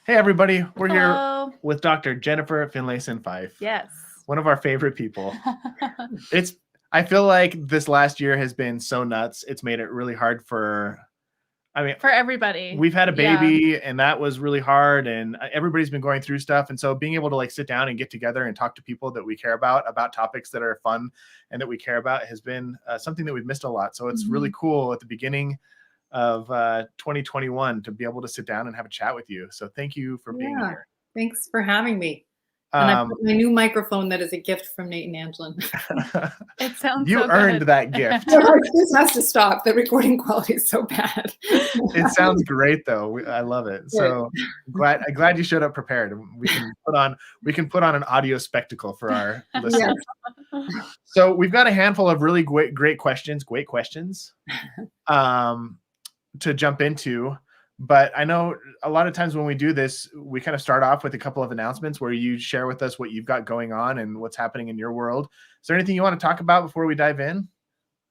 Hey, everybody. We're Hello. here with Dr. Jennifer Finlayson-Fife. Yes. One of our favorite people. I feel like this last year has been so nuts. It's made it really hard for everybody. We've had a baby and that was really hard, and everybody's been going through stuff. And so being able to like sit down and get together and talk to people that we care about topics that are fun and that we care about has been something that we've missed a lot. So it's really cool at the beginning of 2021 to be able to sit down and have a chat with you. So thank you for being here. Thanks for having me. And I put my new microphone that is a gift from Nate and Angelin. It sounds you so earned good. that gift. This has to stop. The recording quality is so bad. It sounds great though. I love it. So glad you showed up prepared. We can put on an audio spectacle for our listeners. Yes. So we've got a handful of really great questions to jump into. But I know a lot of times when we do this, we kind of start off with a couple of announcements where you share with us what you've got going on and what's happening in your world. Is there anything you want to talk about before we dive in?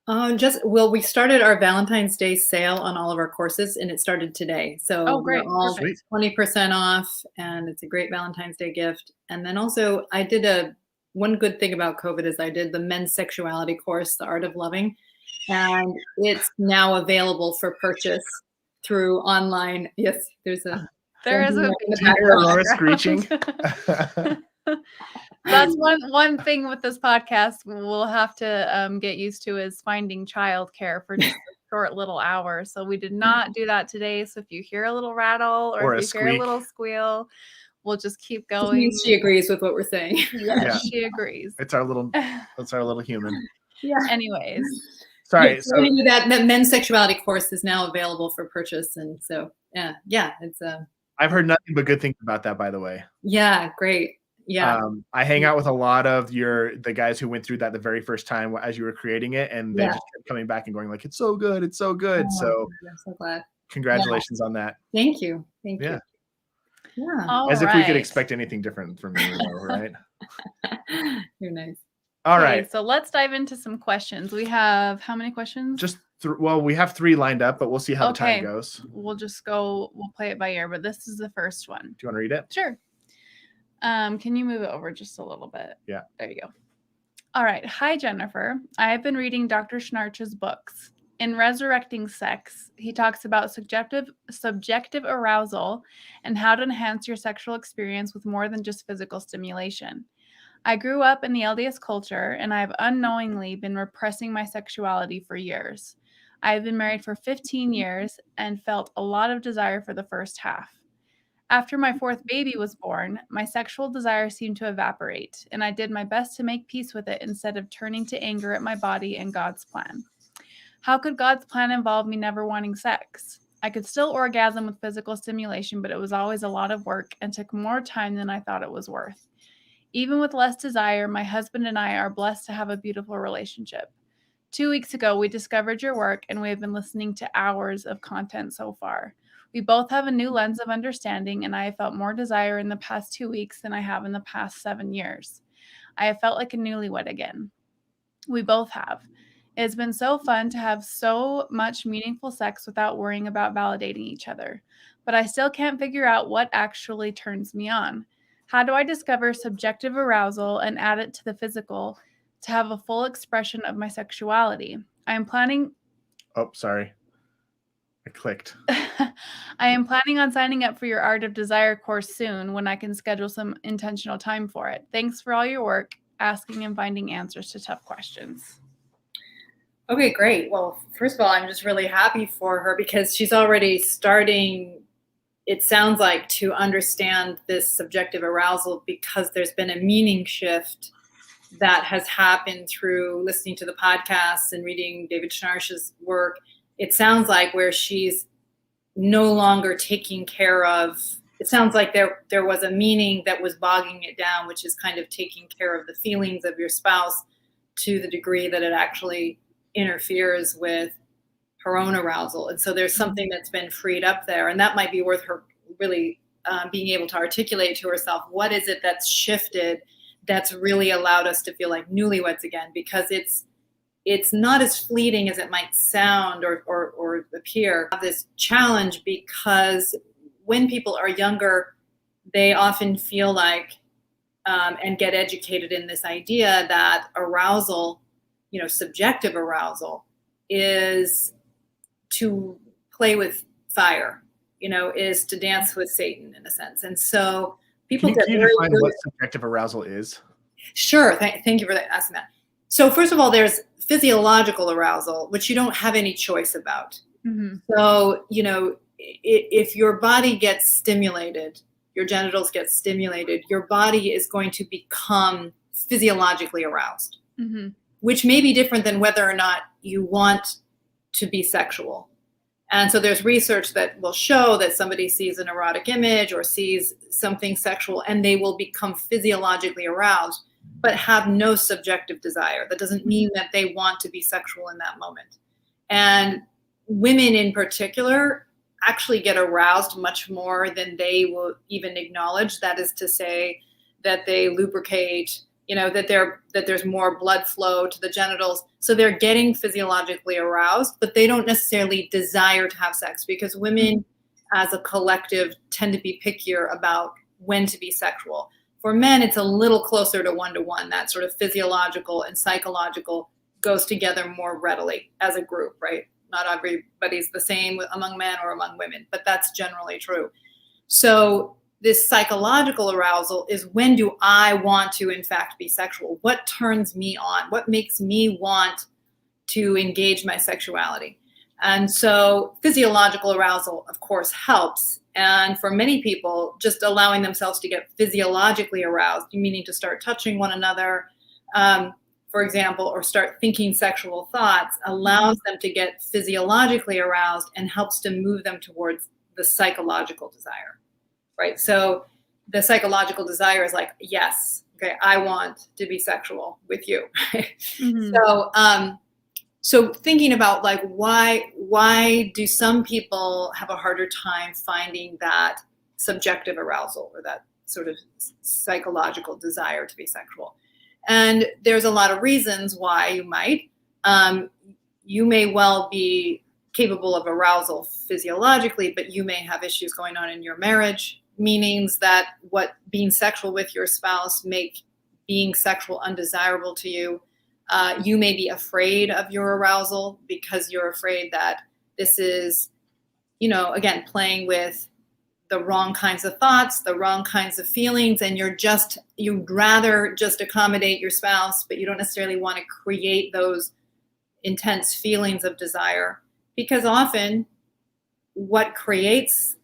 We started our Valentine's Day sale on all of our courses, and it started today. So great. we're all 20% off, and it's a great Valentine's Day gift. And then also I did one good thing about COVID is I did the men's sexuality course, The Art of Loving, and it's now available for purchase through online. Yes, there is a Laura screeching. That's one thing with this podcast we'll have to get used to is finding childcare for just a short little hour. So we did not do that today. So if you hear a little rattle or if you hear a little squeal, we'll just keep going. It means she agrees with what we're saying. Yes, she agrees. It's our little human. Yeah. Anyways. Sorry. Yeah, so that men's sexuality course is now available for purchase. And so, it's I've heard nothing but good things about that, by the way. Yeah, great. Yeah. I hang out with a lot of the guys who went through that the very first time as you were creating it, and they just kept coming back and going like, it's so good. It's so good. Oh, I'm so glad. Congratulations on that. Thank you. Thank you. Yeah. As if we could expect anything different from you, right? You're nice. All right. So let's dive into some questions. We have how many questions? Just we have 3 lined up, but we'll see how the time goes. We'll play it by ear, but this is the first one. Do you want to read it? Sure. Can you move it over just a little bit? Yeah. There you go. All right. Hi, Jennifer. I have been reading Dr. Schnarch's books. In Resurrecting Sex, he talks about subjective arousal and how to enhance your sexual experience with more than just physical stimulation. I grew up in the LDS culture, and I have unknowingly been repressing my sexuality for years. I have been married for 15 years and felt a lot of desire for the first half. After my 4th baby was born, my sexual desire seemed to evaporate, and I did my best to make peace with it instead of turning to anger at my body and God's plan. How could God's plan involve me never wanting sex? I could still orgasm with physical stimulation, but it was always a lot of work and took more time than I thought it was worth. Even with less desire, my husband and I are blessed to have a beautiful relationship. 2 weeks ago, we discovered your work, and we have been listening to hours of content so far. We both have a new lens of understanding, and I have felt more desire in the past 2 weeks than I have in the past 7 years. I have felt like a newlywed again. We both have. It has been so fun to have so much meaningful sex without worrying about validating each other. But I still can't figure out what actually turns me on. How do I discover subjective arousal and add it to the physical to have a full expression of my sexuality? I am planning... Oh, sorry. I clicked. I am planning on signing up for your Art of Desire course soon when I can schedule some intentional time for it. Thanks for all your work, asking and finding answers to tough questions. Okay, great. Well, first of all, I'm just really happy for her because she's already starting, it sounds like, to understand this subjective arousal because there's been a meaning shift that has happened through listening to the podcasts and reading David Schnarch's work. It sounds like where she's no longer taking care of, it sounds like there was a meaning that was bogging it down, which is kind of taking care of the feelings of your spouse to the degree that it actually interferes with her own arousal. And so there's something that's been freed up there, and that might be worth her really being able to articulate to herself, what is it that's shifted that's really allowed us to feel like newlyweds again? Because it's not as fleeting as it might sound or appear. This challenge because when people are younger, they often feel like and get educated in this idea that arousal, subjective arousal, is to play with fire, is to dance with Satan in a sense. And so people Can you define what subjective arousal is? Sure. Thank you for asking that. So first of all, there's physiological arousal, which you don't have any choice about. Mm-hmm. So, if your body gets stimulated, your genitals get stimulated, your body is going to become physiologically aroused, Mm-hmm. which may be different than whether or not you want to be sexual. And so there's research that will show that somebody sees an erotic image or sees something sexual and they will become physiologically aroused, but have no subjective desire. That doesn't mean that they want to be sexual in that moment. And women in particular actually get aroused much more than they will even acknowledge. That is to say that they lubricate, that there's more blood flow to the genitals. So they're getting physiologically aroused, but they don't necessarily desire to have sex, because women as a collective tend to be pickier about when to be sexual. For men, it's a little closer to 1-to-1. That sort of physiological and psychological goes together more readily as a group, right? Not everybody's the same among men or among women, but that's generally true. So this psychological arousal is, when do I want to, in fact, be sexual? What turns me on? What makes me want to engage my sexuality? And so physiological arousal, of course, helps. And for many people, just allowing themselves to get physiologically aroused, meaning to start touching one another, for example, or start thinking sexual thoughts, allows them to get physiologically aroused and helps to move them towards the psychological desire. Right. So the psychological desire is like, yes, okay, I want to be sexual with you. Mm-hmm. So thinking about like, why do some people have a harder time finding that subjective arousal or that sort of psychological desire to be sexual? And there's a lot of reasons why you might. You may well be capable of arousal physiologically, but you may have issues going on in your marriage, meanings that what being sexual with your spouse make being sexual undesirable to you. You may be afraid of your arousal because you're afraid that this is, again, playing with the wrong kinds of thoughts, the wrong kinds of feelings, and you'd rather just accommodate your spouse, but you don't necessarily want to create those intense feelings of desire, because often what creates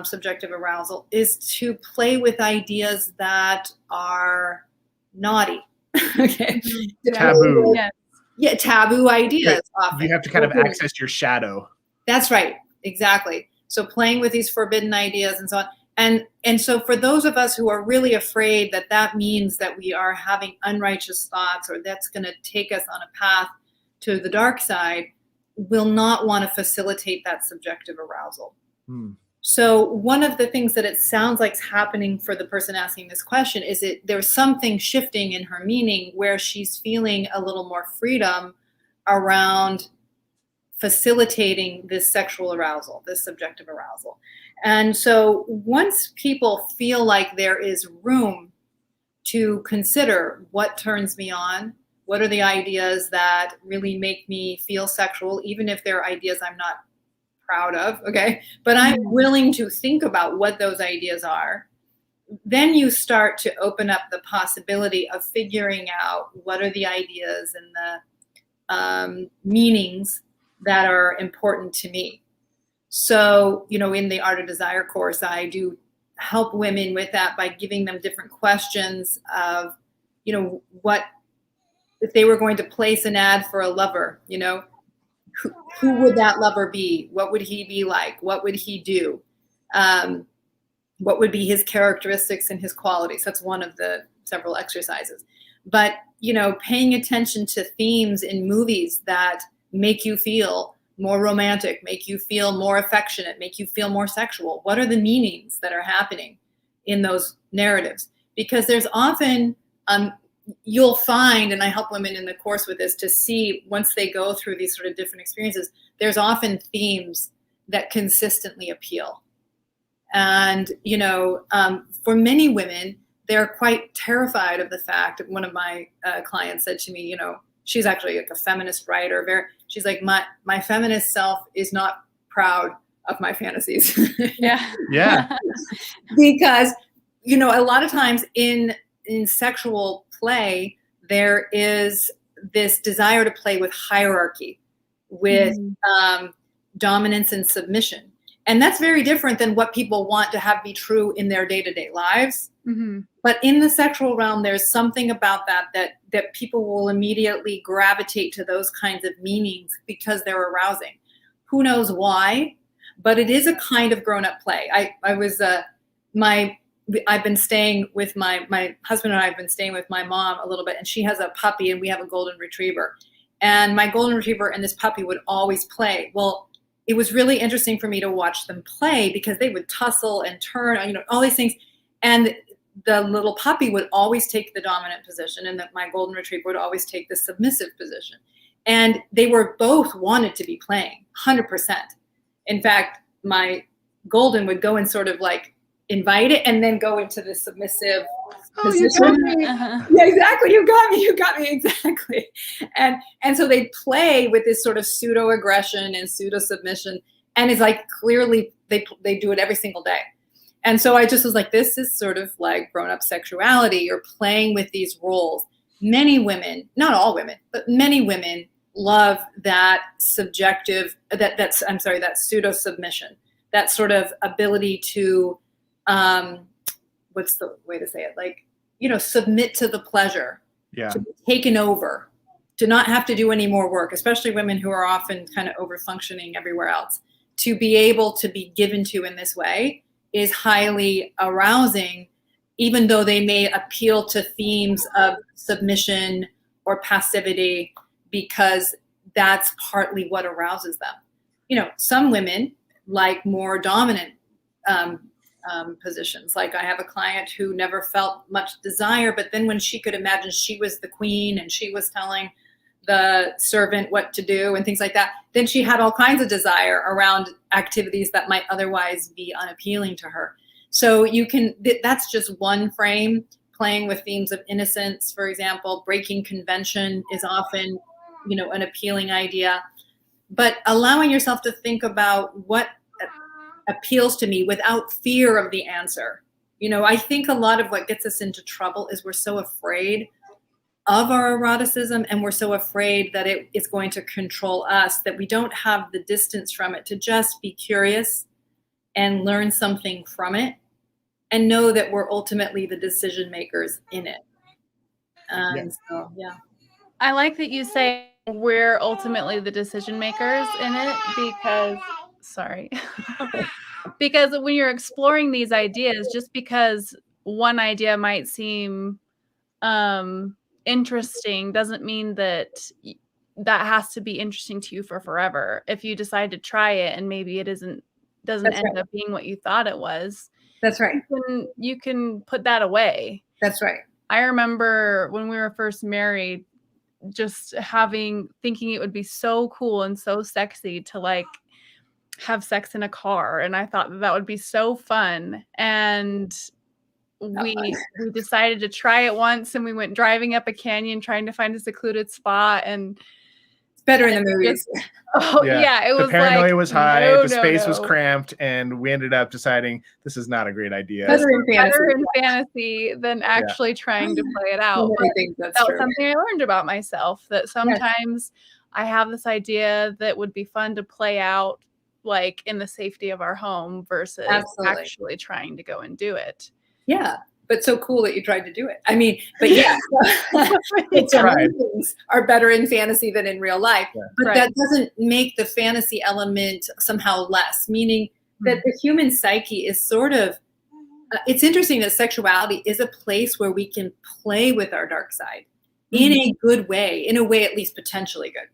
subjective arousal is to play with ideas that are naughty. Okay. Taboo. Yes. Yeah, taboo ideas. Often. You have to kind of access your shadow. That's right. Exactly. So playing with these forbidden ideas and so on. And so for those of us who are really afraid that that means that we are having unrighteous thoughts, or that's going to take us on a path to the dark side, will not want to facilitate that subjective arousal. So one of the things that it sounds like is happening for the person asking this question is there's something shifting in her meaning where she's feeling a little more freedom around facilitating this sexual arousal, this subjective arousal. And so once people feel like there is room to consider what turns me on, what are the ideas that really make me feel sexual, even if they're ideas I'm not proud of, okay, but I'm willing to think about what those ideas are, then you start to open up the possibility of figuring out what are the ideas and the meanings that are important to me. So, in the Art of Desire course, I do help women with that by giving them different questions of, what if they were going to place an ad for a lover, who would that lover be? What would he be like? What would he do? What would be his characteristics and his qualities? That's one of the several exercises. But, paying attention to themes in movies that make you feel more romantic, make you feel more affectionate, make you feel more sexual. What are the meanings that are happening in those narratives? Because there's often, you'll find, and I help women in the course with this, to see once they go through these sort of different experiences, there's often themes that consistently appeal. And, for many women, they're quite terrified of the fact. One of my clients said to me, she's actually like a feminist writer. She's like, my feminist self is not proud of my fantasies. Yeah. Because, a lot of times in sexual play, there is this desire to play with hierarchy, with dominance and submission. And that's very different than what people want to have be true in their day-to-day lives. Mm-hmm. But in the sexual realm, there's something about that people will immediately gravitate to those kinds of meanings because they're arousing. Who knows why? But it is a kind of grown-up play. I've been staying with my husband and I have been staying with my mom a little bit, and she has a puppy and we have a golden retriever. And my golden retriever and this puppy would always play. Well, it was really interesting for me to watch them play because they would tussle and turn, all these things. And the little puppy would always take the dominant position, and my golden retriever would always take the submissive position. And they were both wanted to be playing 100%. In fact, my golden would go and sort of like invite it and then go into the submissive position. You got me. Uh-huh. Yeah, exactly. You got me exactly. And so they play with this sort of pseudo aggression and pseudo submission, and it's like clearly they do it every single day. And so I just was like, this is sort of like grown up sexuality. You're playing with these roles. Many women, not all women, but many women love that that pseudo submission, that sort of ability to, what's the way to say it? Like, submit to the pleasure, to be taken over, to not have to do any more work, especially women who are often kind of over functioning everywhere else. To be able to be given to in this way is highly arousing, even though they may appeal to themes of submission or passivity, because that's partly what arouses them. Some women like more dominant positions. Like I have a client who never felt much desire, but then when she could imagine she was the queen and she was telling the servant what to do and things like that, then she had all kinds of desire around activities that might otherwise be unappealing to her. So that's just one frame. Playing with themes of innocence, for example, breaking convention is often, an appealing idea. But allowing yourself to think about what appeals to me without fear of the answer. I think a lot of what gets us into trouble is we're so afraid of our eroticism, and we're so afraid that it is going to control us that we don't have the distance from it to just be curious and learn something from it and know that we're ultimately the decision makers in it. So, yeah. I like that you say we're ultimately the decision makers in it because when you're exploring these ideas, just because one idea might seem interesting doesn't mean that has to be interesting to you for forever. If you decide to try it and maybe it doesn't end up being what you thought it was. That's right. You can put that away. That's right. I remember when we were first married, just thinking it would be so cool and so sexy to like have sex in a car. And I thought that would be so fun. And we decided to try it once, and we went driving up a canyon trying to find a secluded spot, and it's better in the movies. It was the paranoia was high, the space was no. cramped, and we ended up deciding this is not a great idea. Better in fantasy than actually trying to play it out. I think that's that true. was something I learned about myself, that sometimes I have this idea that would be fun to play out like in the safety of our home versus actually trying to go and do it. Yeah. But so cool that you tried to do it. I mean, but things are better in fantasy than in real life. Yeah. But that doesn't make the fantasy element somehow less, meaning that the human psyche is sort of, it's interesting that sexuality is a place where we can play with our dark side in a good way, in a way at least potentially good,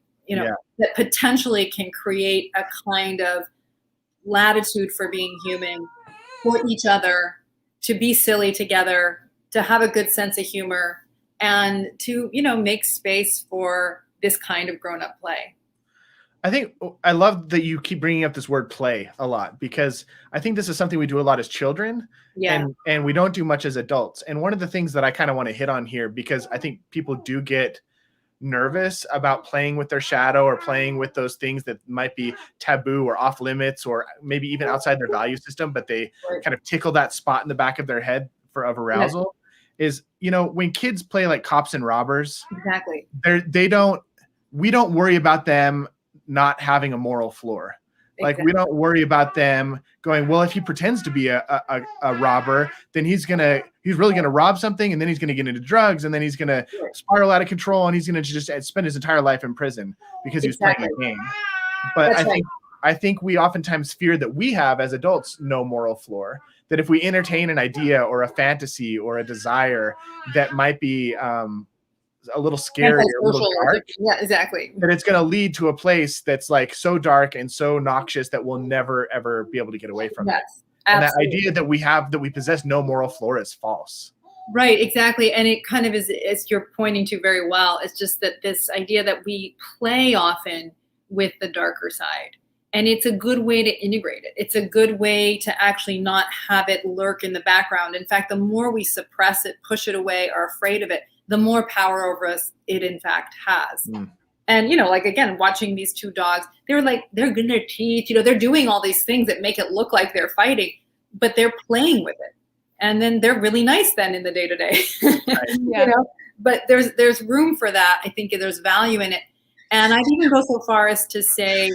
that potentially can create a kind of latitude for being human, for each other, to be silly together, to have a good sense of humor, and to, make space for this kind of grown-up play. I think I love that you keep bringing up this word play a lot, because I think this is something we do a lot as children, Yeah. and we don't do much as adults. And one of the things that I kind of want to hit on here, because I think people do get nervous about playing with their shadow or playing with those things that might be taboo or off limits or maybe even outside their value system, but they Right. kind of tickle that spot in the back of their head of Yeah. arousal. Is, when kids play like cops and robbers, Exactly. we don't worry about them not having a moral floor. Like, we don't worry about them going, well, if he pretends to be a robber, then he's really gonna rob something, and then he's gonna get into drugs, and then he's gonna spiral out of control, and he's gonna just spend his entire life in prison because he was playing a game. But I think we oftentimes fear that we have, as adults, no moral floor. That if we entertain an idea or a fantasy or a desire that might be a little scary or a little dark, yeah, exactly, that it's going to lead to a place that's like so dark and so noxious that we'll never ever be able to get away from it. And that idea that we possess no moral floor is false. Right, exactly. And it kind of is, as you're pointing to very well, it's just that this idea that we play often with the darker side. And it's a good way to integrate it. It's a good way to actually not have it lurk in the background. In fact, the more we suppress it, push it away, are afraid of it, the more power over us it in fact has. And, like, again, watching these two dogs, they're gritting their teeth, they're doing all these things that make it look like they're fighting, but they're playing with it. And then they're really nice then in the day to day, but there's room for that. I think there's value in it. And I'd even go so far as to say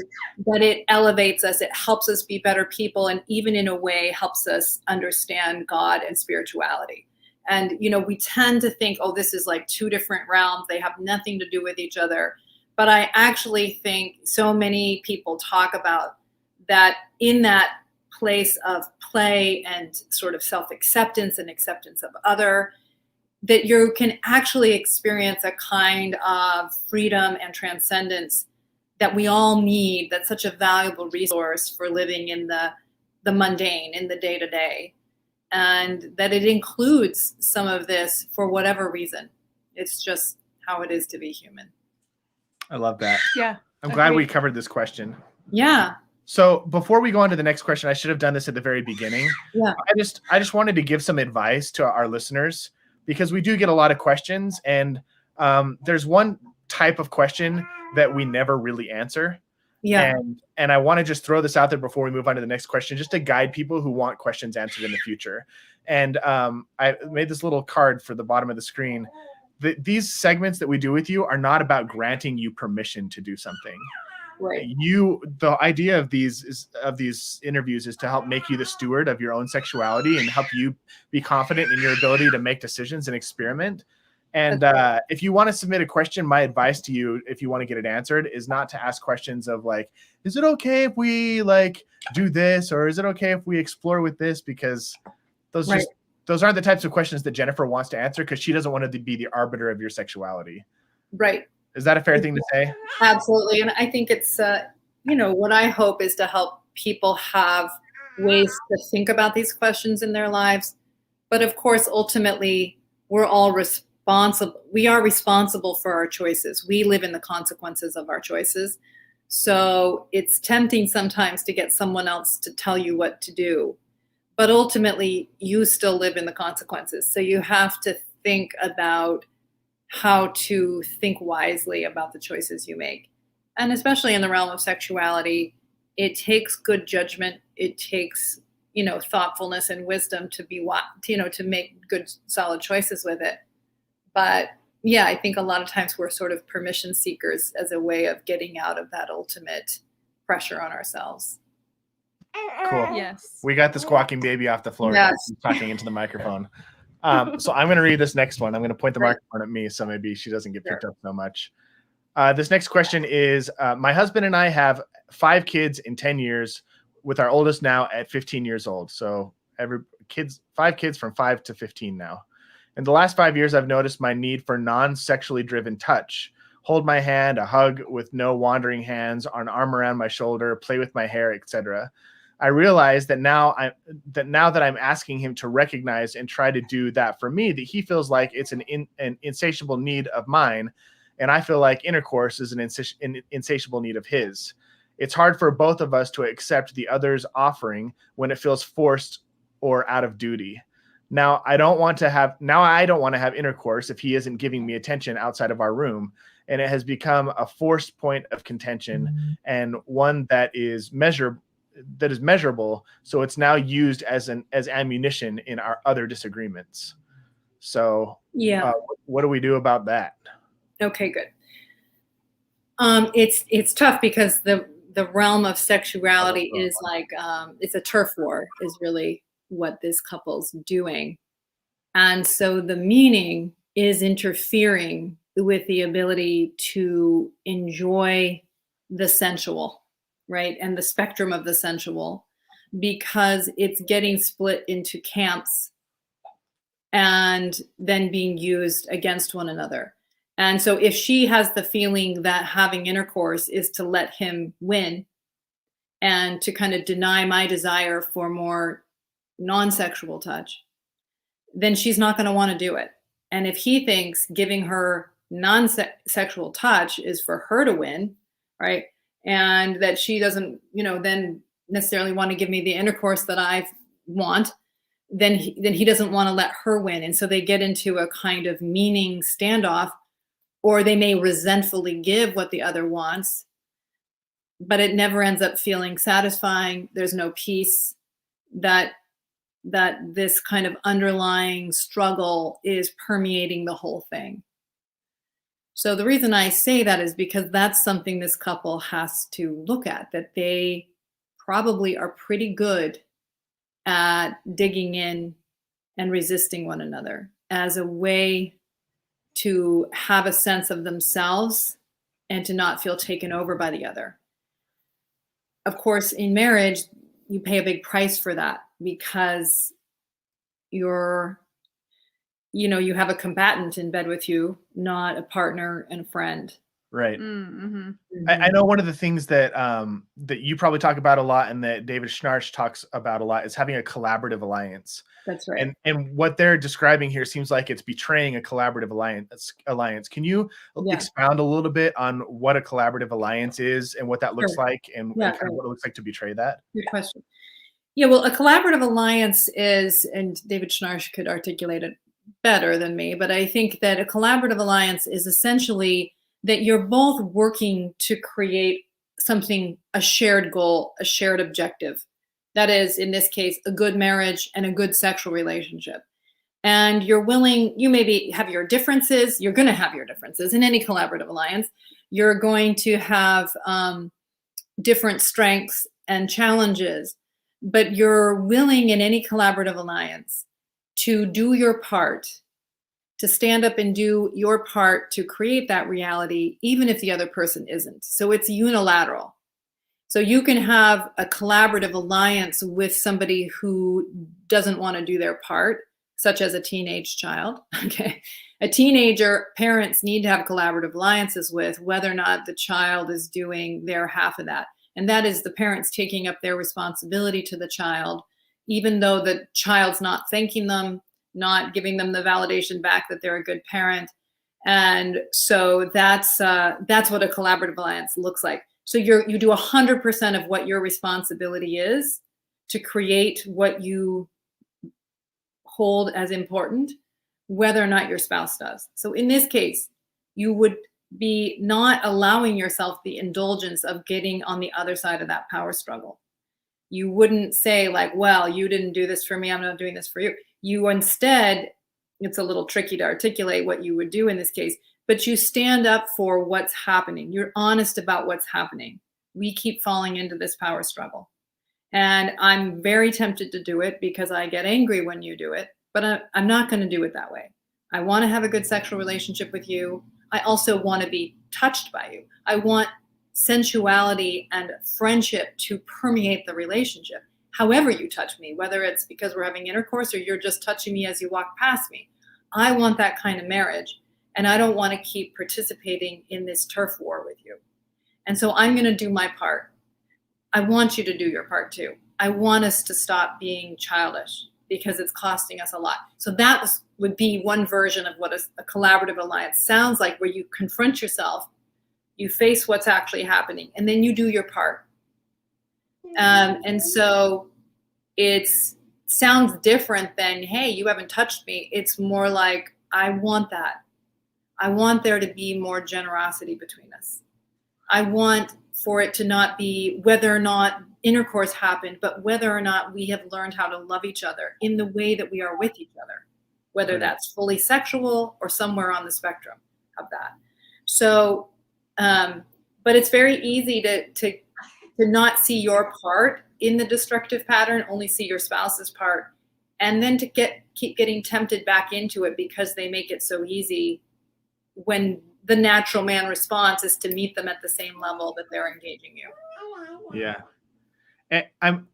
that it elevates us, it helps us be better people, and even in a way helps us understand God and spirituality. And, we tend to think, oh, this is like two different realms. They have nothing to do with each other. But I actually think so many people talk about that in that place of play and sort of self-acceptance and acceptance of other, that you can actually experience a kind of freedom and transcendence that we all need. That's such a valuable resource for living in the mundane, in the day-to-day. And that it includes some of this for whatever reason. It's just how it is to be human. I love that. Yeah. I'm glad we covered this question. Yeah. So before we go on to the next question, I should have done this at the very beginning. Yeah. I just wanted to give some advice to our listeners, because we do get a lot of questions, and there's one type of question that we never really answer. Yeah. And I want to just throw this out there before we move on to the next question, just to guide people who want questions answered in the future. And I made this little card for the bottom of the screen. These segments that we do with you are not about granting you permission to do something. Right. The idea of these interviews is to help make you the steward of your own sexuality and help you be confident in your ability to make decisions and experiment. And if you want to submit a question, my advice to you, if you want to get it answered, is not to ask questions of like, is it okay if we do this, or is it okay if we explore with this? Because those aren't the types of questions that Jennifer wants to answer, because she doesn't want to be the arbiter of your sexuality. Right. Is that a fair thing to say? Absolutely. And I think it's, what I hope is to help people have ways to think about these questions in their lives. But of course, ultimately, we're all responsible. We are responsible for our choices. We live in the consequences of our choices. So it's tempting sometimes to get someone else to tell you what to do. But ultimately, you still live in the consequences. So you have to think about how to think wisely about the choices you make. And especially in the realm of sexuality, it takes good judgment. It takes, thoughtfulness and wisdom to make good, solid choices with it. But yeah, I think a lot of times we're sort of permission seekers as a way of getting out of that ultimate pressure on ourselves. Cool. Yes. We got the squawking baby off the floor. Yes. Talking into the microphone. So I'm going to read this next one. I'm going to point the microphone at me, so maybe she doesn't get picked up so much. This next question is, my husband and I have 5 kids in 10 years, with our oldest now at 15 years old. So 5 kids from 5 to 15 now. In the last 5 years, I've noticed my need for non-sexually driven touch. Hold my hand, a hug with no wandering hands, an arm around my shoulder, play with my hair, etc. I realize that now that I'm asking him to recognize and try to do that for me, that he feels like it's an insatiable need of mine, And I feel like intercourse is an insatiable need of his. It's hard for both of us to accept the other's offering when it feels forced or out of duty. Now I don't want to have intercourse if he isn't giving me attention outside of our room. And it has become a forced point of contention, and one that is measurable. So it's now used as ammunition in our other disagreements. So Yeah. what do we do about that? Okay, good. It's tough because the realm of sexuality is like, it's a turf war is really what this couple's doing. And so the meaning is interfering with the ability to enjoy the sensual, right? And the spectrum of the sensual, because it's getting split into camps and then being used against one another. And so if she has the feeling that having intercourse is to let him win and to kind of deny my desire for more non-sexual touch, then she's not going to want to do it. And if he thinks giving her non-sexual touch is for her to win, right? And that she doesn't, then necessarily want to give me the intercourse that I want, then he doesn't want to let her win. And so they get into a kind of meaning standoff, or they may resentfully give what the other wants, but it never ends up feeling satisfying. There's no peace. That this kind of underlying struggle is permeating the whole thing. So the reason I say that is because that's something this couple has to look at, that they probably are pretty good at digging in and resisting one another as a way to have a sense of themselves and to not feel taken over by the other. Of course, in marriage, you pay a big price for that, because you have a combatant in bed with you, not a partner and a friend. Right. Mm-hmm. I know one of the things that that you probably talk about a lot, and that David Schnarch talks about a lot, is having a collaborative alliance. That's right. And what they're describing here seems like it's betraying a collaborative alliance. Can you expound a little bit on what a collaborative alliance is and what that looks like, and kind of what it looks like to betray that? Good question. Yeah, well, a collaborative alliance is, and David Schnarch could articulate it better than me, but I think that a collaborative alliance is essentially that you're both working to create something, a shared goal, a shared objective. That is, in this case, a good marriage and a good sexual relationship. And you're willing, you maybe have your differences, you're going to have your differences in any collaborative alliance. You're going to have different strengths and challenges, but you're willing in any collaborative alliance to do your part, to stand up and do your part to create that reality, even if the other person isn't. So it's unilateral. So you can have a collaborative alliance with somebody who doesn't want to do their part, such as a teenage child. Okay. A teenager, parents need to have collaborative alliances with, whether or not the child is doing their half of that. And that is the parents taking up their responsibility to the child, even though the child's not thanking them, not giving them the validation back that they're a good parent. And so that's what a collaborative alliance looks like. So you do 100% of what your responsibility is to create what you hold as important, whether or not your spouse does. So in this case, you would be not allowing yourself the indulgence of getting on the other side of that power struggle. You wouldn't say like, well, you didn't do this for me, I'm not doing this for you. You instead, it's a little tricky to articulate what you would do in this case, but you stand up for what's happening. You're honest about what's happening. We keep falling into this power struggle. And I'm very tempted to do it because I get angry when you do it, but I'm not going to do it that way. I want to have a good sexual relationship with you. I also want to be touched by you. I want sensuality and friendship to permeate the relationship. However you touch me, whether it's because we're having intercourse or you're just touching me as you walk past me. I want that kind of marriage, and I don't want to keep participating in this turf war with you. And so I'm going to do my part. I want you to do your part too. I want us to stop being childish. because it's costing us a lot. So that would be one version of what a collaborative alliance sounds like, where you confront yourself, you face what's actually happening, and then you do your part. And so it sounds different than, hey, you haven't touched me. It's more like, I want that. I want there to be more generosity between us. I want for it to not be whether or not intercourse happened, but whether or not we have learned how to love each other in the way that we are with each other, whether that's fully sexual or somewhere on the spectrum of that. So, but it's very easy to not see your part in the destructive pattern, only see your spouse's part, and then to keep getting tempted back into it because they make it so easy, when the natural man response is to meet them at the same level that they're engaging you. Yeah. And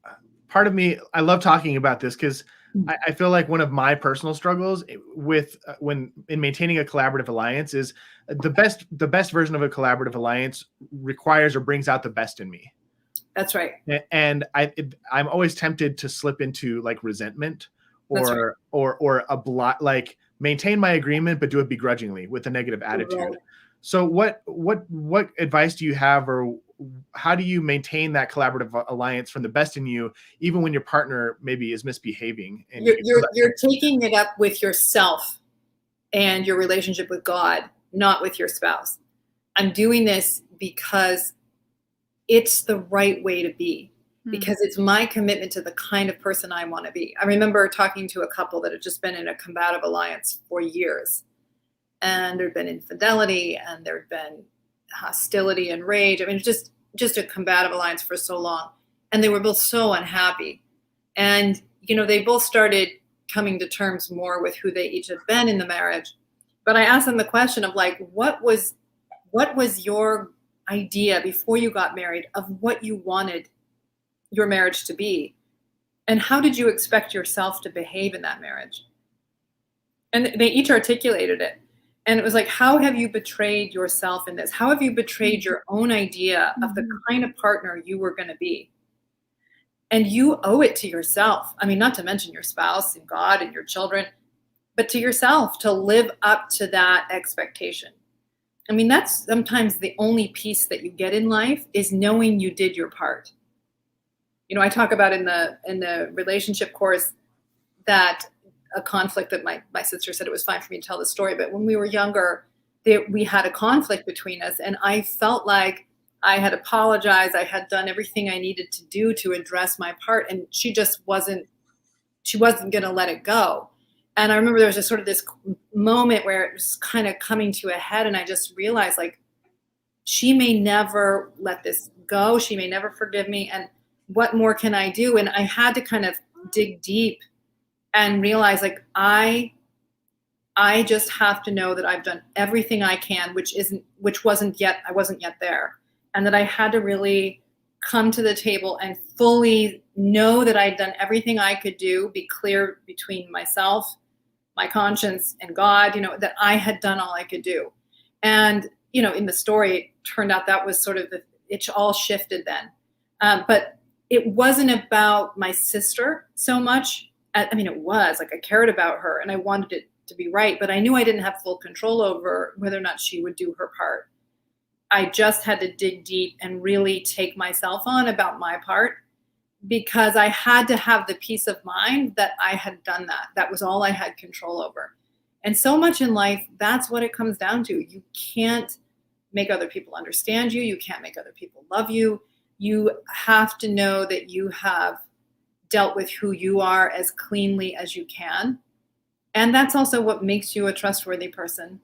part of me, I love talking about this because I feel like one of my personal struggles with when in maintaining a collaborative alliance is the best version of a collaborative alliance requires or brings out the best in me. That's right. And I'm always tempted to slip into like resentment or like maintain my agreement, but do it begrudgingly with a negative attitude. Right. So what advice do you have, or how do you maintain that collaborative alliance from the best in you, even when your partner maybe is misbehaving? And you're taking it up with yourself and your relationship with God, not with your spouse. I'm doing this because it's the right way to be, because it's my commitment to the kind of person I want to be. I remember talking to a couple that had just been in a combative alliance for years, and there'd been infidelity and there'd been hostility and rage. I mean, just a combative alliance for so long. And they were both so unhappy. And, they both started coming to terms more with who they each had been in the marriage. But I asked them the question of like, what was your idea before you got married of what you wanted your marriage to be? And how did you expect yourself to behave in that marriage? And they each articulated it. And it was like, how have you betrayed yourself in this? How have you betrayed your own idea of the kind of partner you were going to be? And you owe it to yourself. I mean, not to mention your spouse and God and your children, but to yourself to live up to that expectation. I mean, that's sometimes the only peace that you get in life, is knowing you did your part. I talk about in the relationship course that a conflict that my sister said it was fine for me to tell the story, but when we were younger, we had a conflict between us, and I felt like I had apologized. I had done everything I needed to do to address my part, and she wasn't going to let it go. And I remember there was just sort of this moment where it was kind of coming to a head, and I just realized, like, she may never let this go. She may never forgive me. And what more can I do? And I had to kind of dig deep and realize, like, I just have to know that I've done everything I can, I wasn't yet there. And that I had to really come to the table and fully know that I'd done everything I could do, be clear between myself, my conscience, and God, that I had done all I could do. And, in the story, it turned out that was sort of it all shifted then. But it wasn't about my sister so much. I mean, it was like I cared about her and I wanted it to be right, but I knew I didn't have full control over whether or not she would do her part. I just had to dig deep and really take myself on about my part, because I had to have the peace of mind that I had done that. That was all I had control over. And so much in life, that's what it comes down to. You can't make other people understand you. You can't make other people love you. You have to know that you have dealt with who you are as cleanly as you can. And that's also what makes you a trustworthy person,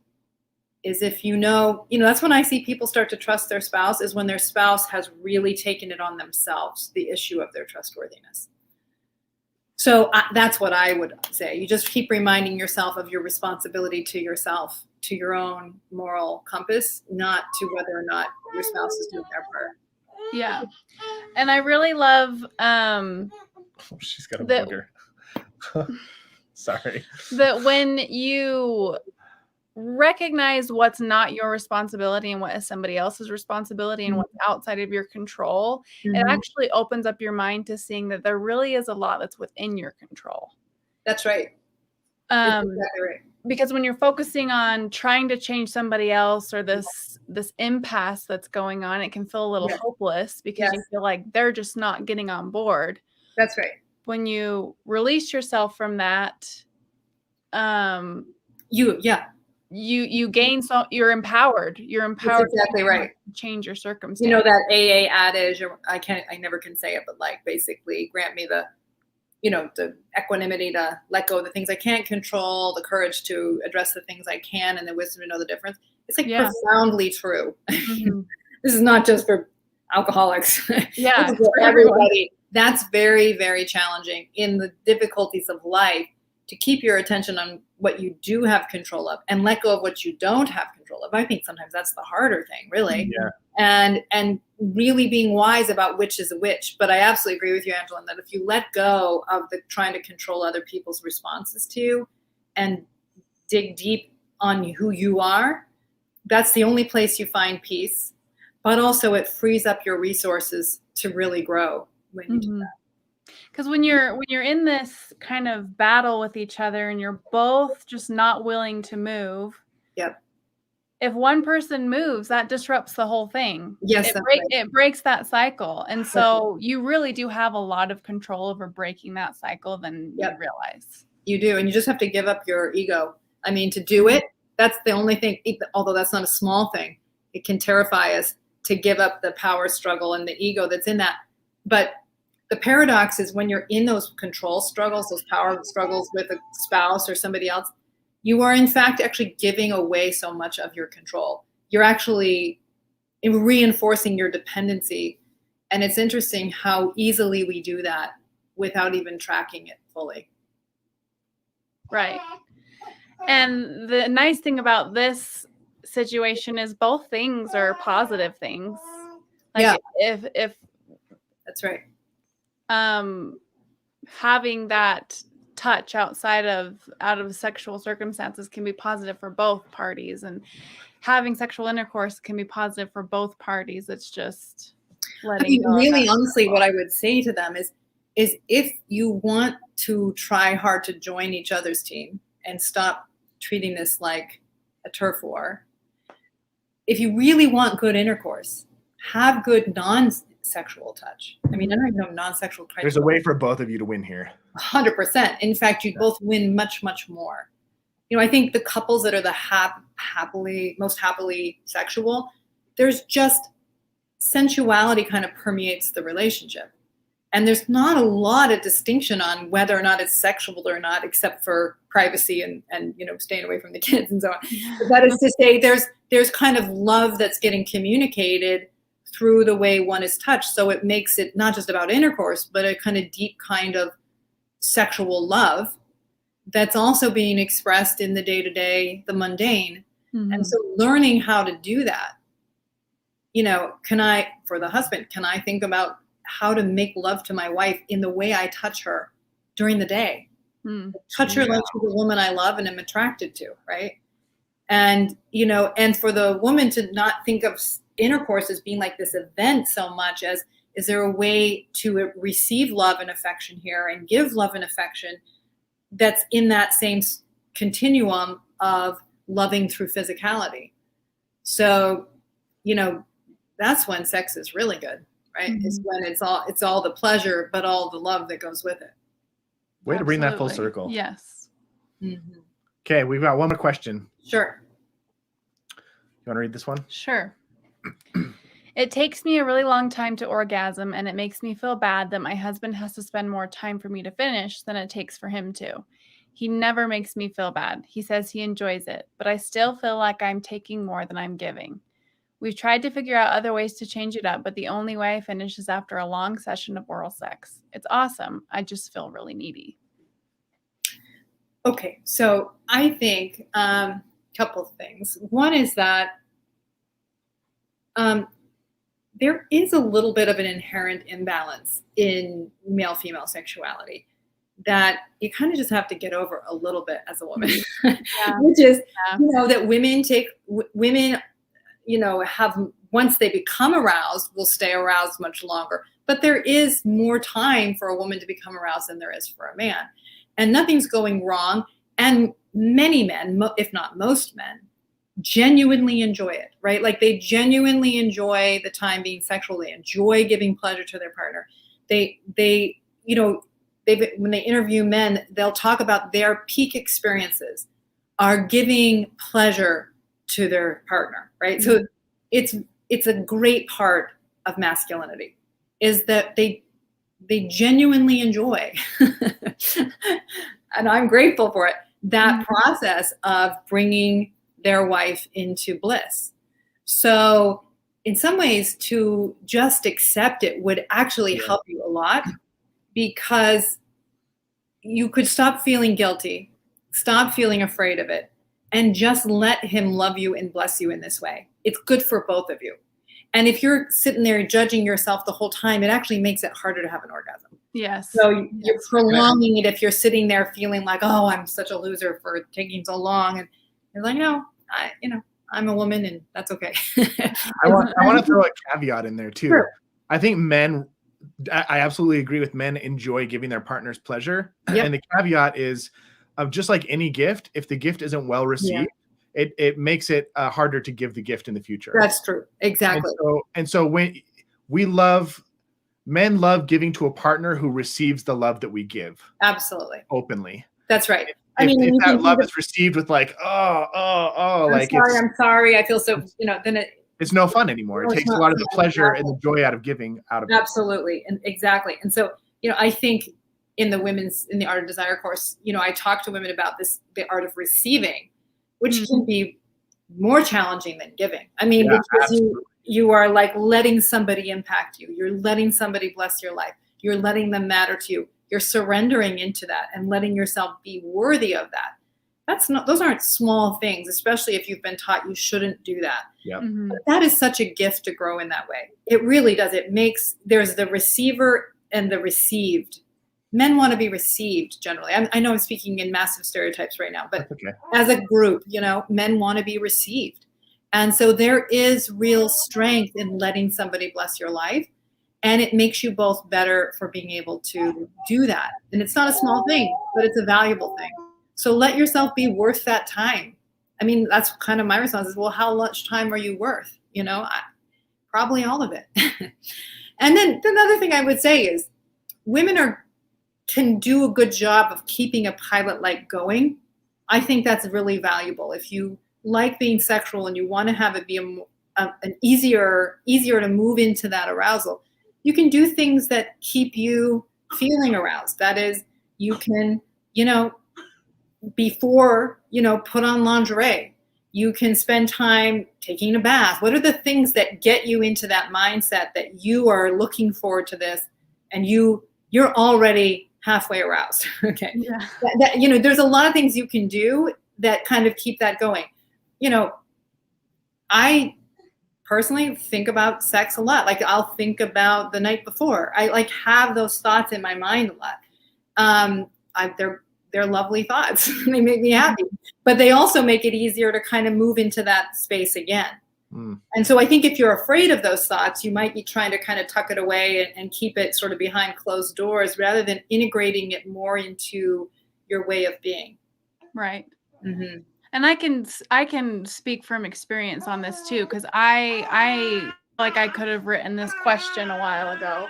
is if that's when I see people start to trust their spouse, is when their spouse has really taken it on themselves, the issue of their trustworthiness. So that's what I would say. You just keep reminding yourself of your responsibility to yourself, to your own moral compass, not to whether or not your spouse is doing their part. Yeah. And I really love she's got a booger. Sorry. That when you recognize what's not your responsibility and what is somebody else's responsibility and what's outside of your control, it actually opens up your mind to seeing that there really is a lot that's within your control. That's right. That's exactly right. Because when you're focusing on trying to change somebody else or this impasse that's going on, it can feel a little hopeless because you feel like they're just not getting on board. That's right. When you release yourself from that, you gain, so you're empowered. You're empowered. That's exactly right. To change your circumstance. You know that AA adage, or I never can say it, but like basically grant me the equanimity to let go of the things I can't control, the courage to address the things I can, and the wisdom to know the difference. It's like profoundly true. Mm-hmm. This is not just for alcoholics. Yeah, this is for everybody. That's very, very challenging in the difficulties of life, to keep your attention on what you do have control of and let go of what you don't have control of. I think sometimes that's the harder thing, really. Yeah. And really being wise about which is which. But I absolutely agree with you, Angela, that if you let go of the trying to control other people's responses to you and dig deep on who you are, that's the only place you find peace. But also it frees up your resources to really grow when you do that. Because when you're in this kind of battle with each other and you're both just not willing to move. Yep. If one person moves, that disrupts the whole thing. Yes, it breaks that cycle. And so you really do have a lot of control over breaking that cycle than you realize. You do. And you just have to give up your ego. I mean, to do it, that's the only thing, although that's not a small thing. It can terrify us to give up the power struggle and the ego that's in that. But the paradox is when you're in those control struggles, those power struggles with a spouse or somebody else, you are in fact actually giving away so much of your control. You're actually reinforcing your dependency. And it's interesting how easily we do that without even tracking it fully. Right. And the nice thing about this situation is both things are positive things. Like if that's right. Having that touch out of sexual circumstances can be positive for both parties, and having sexual intercourse can be positive for both parties. It's just letting go. Really, honestly, what I would say to them is if you want to try hard to join each other's team and stop treating this like a turf war, if you really want good intercourse, have good non-sexual touch. I mean, I don't even know non-sexual touch. There's a way for both of you to win here. 100%. In fact, you both win much, much more. I think the couples that are the most happily sexual, there's just sensuality kind of permeates the relationship. And there's not a lot of distinction on whether or not it's sexual or not, except for privacy and staying away from the kids and so on. But that is to say, there's kind of love that's getting communicated through the way one is touched. So it makes it not just about intercourse, but a kind of deep kind of sexual love that's also being expressed in the day-to-day, the mundane. Mm-hmm. And so learning how to do that, for the husband, can I think about how to make love to my wife in the way I touch her during the day? Touch her like she's a woman I love and am attracted to, right? And, and for the woman to not think of intercourse as being like this event so much as, is there a way to receive love and affection here and give love and affection that's in that same continuum of loving through physicality? So, that's when sex is really good, right? Mm-hmm. It's when it's all the pleasure, but all the love that goes with it. Way to bring that full circle. Yes. Mm-hmm. Okay, we've got one more question. Sure. You want to read this one? Sure. It takes me a really long time to orgasm, and it makes me feel bad that my husband has to spend more time for me to finish than it takes for him to. He never makes me feel bad. He says he enjoys it, but I still feel like I'm taking more than I'm giving. We've tried to figure out other ways to change it up, but the only way I finish is after a long session of oral sex. It's awesome. I just feel really needy. Okay, so I think a couple of things. One is that there is a little bit of an inherent imbalance in male-female sexuality that you kind of just have to get over a little bit as a woman, which is, that women have, once they become aroused, will stay aroused much longer. But there is more time for a woman to become aroused than there is for a man. and nothing's going wrong. And many men, if not most men, genuinely enjoy it, right? Like they genuinely enjoy the time being sexual. They enjoy giving pleasure to their partner. They when they interview men, they'll talk about their peak experiences are giving pleasure to their partner, right? Mm-hmm. So it's a great part of masculinity is that they genuinely enjoy, and I'm grateful for it, that process of bringing their wife into bliss. So in some ways, to just accept it would actually help you a lot, because you could stop feeling guilty, stop feeling afraid of it, and just let him love you and bless you in this way. It's good for both of you. And if you're sitting there judging yourself the whole time, it actually makes it harder to have an orgasm. Yes. So you're prolonging it if you're sitting there feeling like, oh, I'm such a loser for taking so long. And you're like, no, I'm a woman and that's okay. I want to throw a caveat in there too. Sure. I think I absolutely agree with men enjoy giving their partners pleasure. Yep. And the caveat is just like any gift, if the gift isn't well received, it makes it harder to give the gift in the future. That's true. Exactly. And so when men love giving to a partner who receives the love that we give. Absolutely. Openly. That's right. If that love is received with like, I'm sorry, I feel so, then it's no fun anymore. It takes a lot of the pleasure and the joy out of giving out of it. Absolutely. And exactly. And so, I think in the Art of Desire course, I talk to women about the art of receiving, which can be more challenging than giving. I mean, because you are like letting somebody impact you. You're letting somebody bless your life. You're letting them matter to you. You're surrendering into that and letting yourself be worthy of that. Those aren't small things, especially if you've been taught you shouldn't do that. Yep. Mm-hmm. But that is such a gift to grow in that way. It really does. There's the receiver and the received. Men want to be received generally. I know I'm speaking in massive stereotypes right now, but as a group, men want to be received. And so there is real strength in letting somebody bless your life. And it makes you both better for being able to do that. And it's not a small thing, but it's a valuable thing. So let yourself be worth that time. I mean, that's kind of my response is, well, how much time are you worth? Probably all of it. And then another thing I would say is women can do a good job of keeping a pilot light going. I think that's really valuable. If you like being sexual and you want to have it be an easier to move into that arousal, you can do things that keep you feeling aroused. That is, you can, before, put on lingerie. You can spend time taking a bath. What are the things that get you into that mindset that you are looking forward to this and you're already halfway aroused? Okay. Yeah. There's a lot of things you can do that kind of keep that going. I personally think about sex a lot. Like I'll think about the night before. I have those thoughts in my mind a lot. They're lovely thoughts. They make me happy, but they also make it easier to kind of move into that space again. And so I think if you're afraid of those thoughts, you might be trying to kind of tuck it away and keep it sort of behind closed doors rather than integrating it more into your way of being. Right. Mm-hmm. And I can speak from experience on this too, because I could have written this question a while ago.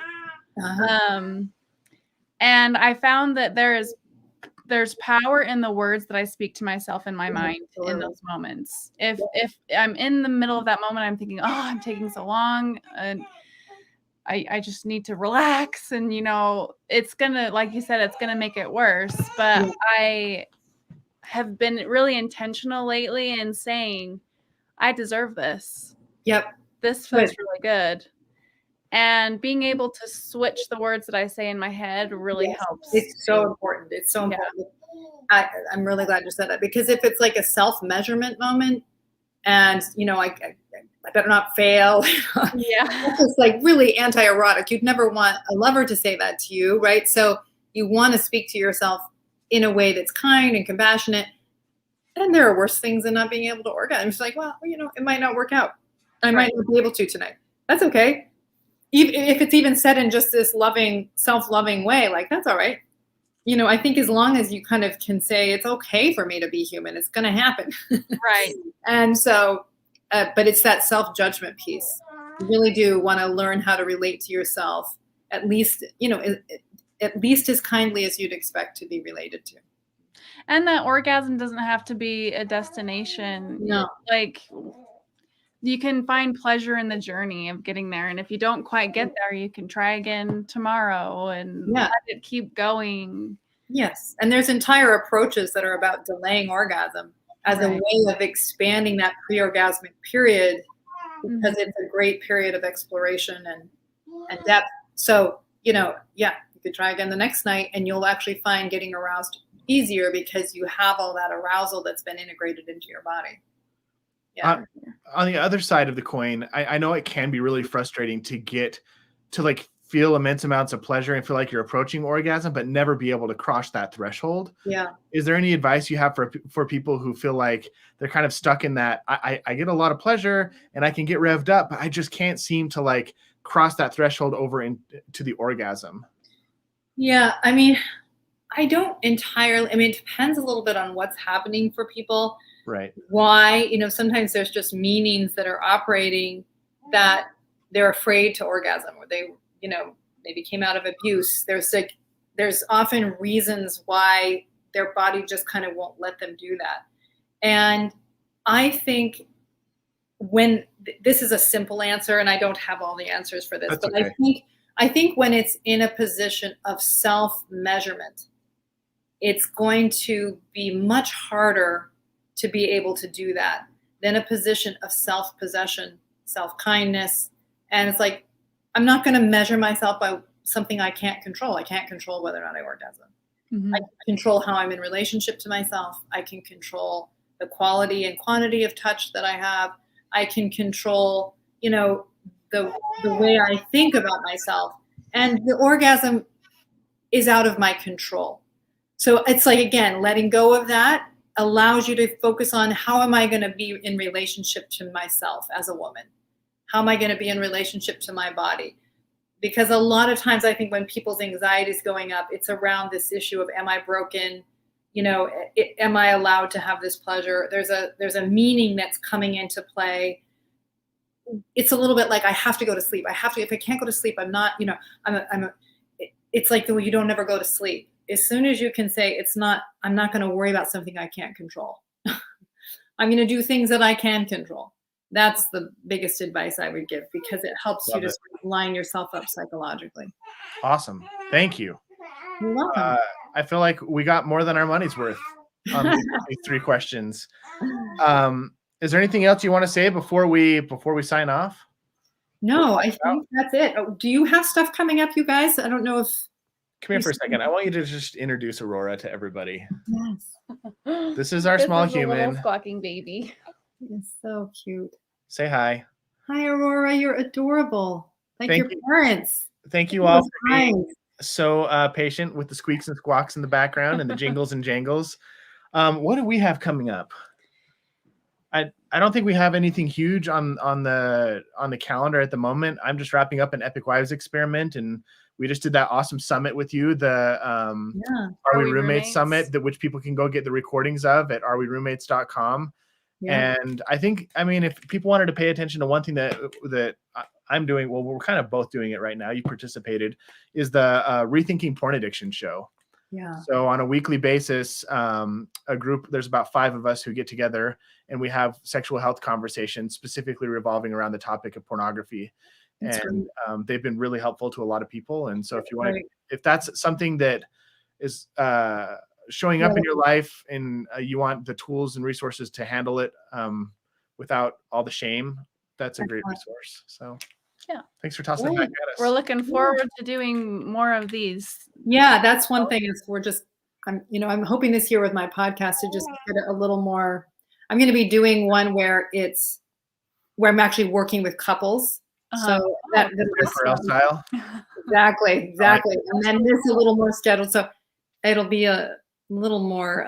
And I found that there's power in the words that I speak to myself in my mind in those moments. If I'm in the middle of that moment, I'm thinking, oh, I'm taking so long and I just need to relax. And, it's gonna, like you said, it's gonna make it worse. But I have been really intentional lately in saying, I deserve this. Yep. This feels really good. And being able to switch the words that I say in my head really helps. It's so important. It's so important. I'm really glad you said that, because if it's like a self-measurement moment and, I better not fail. It's just like really anti-erotic. You'd never want a lover to say that to you, right? So you want to speak to yourself in a way that's kind and compassionate. And there are worse things than not being able to orgasm. It's like, well, it might not work out. I might not be able to tonight. That's okay. Even if it's even said in just this loving, self-loving way, like, that's all right. I think as long as you kind of can say it's okay for me to be human, it's going to happen. Right. And so, but it's that self-judgment piece. You really do want to learn how to relate to yourself, at least, at least as kindly as you'd expect to be related to. And that orgasm doesn't have to be a destination. No. Like, you can find pleasure in the journey of getting there. And if you don't quite get there, you can try again tomorrow and let it keep going. Yes. And there's entire approaches that are about delaying orgasm as a way of expanding that pre-orgasmic period, because it's a great period of exploration and depth. So, you could try again the next night and you'll actually find getting aroused easier because you have all that arousal that's been integrated into your body. Yeah. On the other side of the coin, I know it can be really frustrating to get to like feel immense amounts of pleasure and feel like you're approaching orgasm, but never be able to cross that threshold. Yeah. Is there any advice you have for people who feel like they're kind of stuck in that? I get a lot of pleasure and I can get revved up, but I just can't seem to like cross that threshold over into the orgasm. Yeah. I mean, I don't entirely, it depends a little bit on what's happening for people. Right. Why, sometimes there's just meanings that are operating that they're afraid to orgasm, or they, maybe came out of abuse. There's often reasons why their body just kind of won't let them do that. And I think when this is a simple answer, and I don't have all the answers for this, but okay. I think when it's in a position of self-measurement, it's going to be much harder to be able to do that than a position of self-possession, self-kindness. And it's like, I'm not going to measure myself by something I can't control. I can't control whether or not I orgasm. Mm-hmm. I can control how I'm in relationship to myself. I can control the quality and quantity of touch that I have. I can control, the way I think about myself. And the orgasm is out of my control. So it's like, again, letting go of that allows you to focus on how am I going to be in relationship to myself as a woman? How am I going to be in relationship to my body? Because a lot of times I think when people's anxiety is going up, it's around this issue of, am I broken? Am I allowed to have this pleasure? There's a meaning that's coming into play. It's a little bit like, I have to go to sleep. If I can't go to sleep, I'm not, it's like, well, you don't ever go to sleep. As soon as you can say, I'm not going to worry about something I can't control. I'm going to do things that I can control. That's the biggest advice I would give, because it helps you to sort of line yourself up psychologically. Awesome. Thank you. You're welcome. I feel like we got more than our money's worth on these three questions. Is there anything else you want to say before we sign off? No, I think that's it. Oh, do you have stuff coming up, you guys? I don't know if. Come here for a second. I want you to just introduce Aurora to everybody. Yes. This is our small human. Little squawking baby. It's so cute. Say hi. Hi, Aurora. You're adorable. Like your parents. Thank you all for being so patient with the squeaks and squawks in the background and the jingles and jangles. What do we have coming up? I don't think we have anything huge on the calendar at the moment. I'm just wrapping up an Epic Wives experiment, and we just did that awesome summit with you, the Are We Roommates Summit, which people can go get the recordings of at areweroommates.com. Yeah. And I think, if people wanted to pay attention to one thing that I'm doing, well, we're kind of both doing it right now, you participated, is the Rethinking Porn Addiction show. Yeah. So on a weekly basis, there's about 5 of us who get together and we have sexual health conversations specifically revolving around the topic of pornography. That's and they've been really helpful to a lot of people. And so if that's something that is showing up in your life and you want the tools and resources to handle it without all the shame, that's a great resource. So yeah, thanks for tossing it back at us. We're looking forward to doing more of these. Yeah, that's one thing is I'm hoping this year with my podcast to just get a little more. I'm going to be doing one where I'm actually working with couples. So that style. Exactly. Right. And then this is a little more scheduled. So it'll be a little more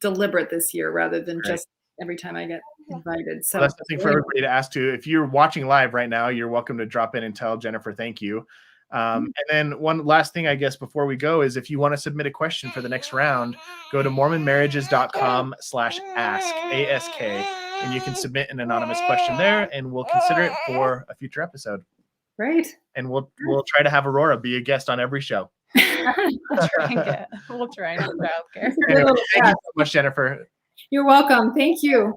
deliberate this year rather than just every time I get invited. So that's something for everybody to ask too. If you're watching live right now, you're welcome to drop in and tell Jennifer thank you. And then one last thing, I guess, before we go is if you want to submit a question for the next round, go to mormonmarriages.com/ask, ASK, and you can submit an anonymous question there, and we'll consider it for a future episode. Great. And we'll try to have Aurora be a guest on every show. We'll try and get childcare. Anyway, thank you so much, Jennifer. You're welcome. Thank you.